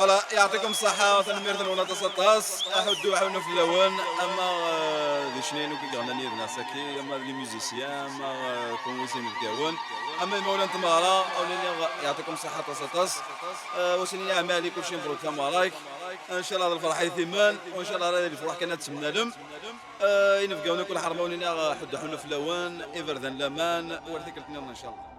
فوالا يعطيكم الصحة وتنمير المونا تصطاس أحدو حونا في اللون أما ذي شنين وكي غنى نير ناساكي أما لي ميوزيسيان أما كونويسين الكاون أما المولا تمارا أوليني يعطيكم الصحة تصطاس وسنين أعمالي كل شيء مبروك تماراك إن شاء الله هذا الفرح يثمن وإن شاء الله هذا الفرح كنا نتسمى لهم ينفقون كل حرمة ولينا حد حنا في اللون إيفر ذن لمان ورثيك التنين إن شاء الله.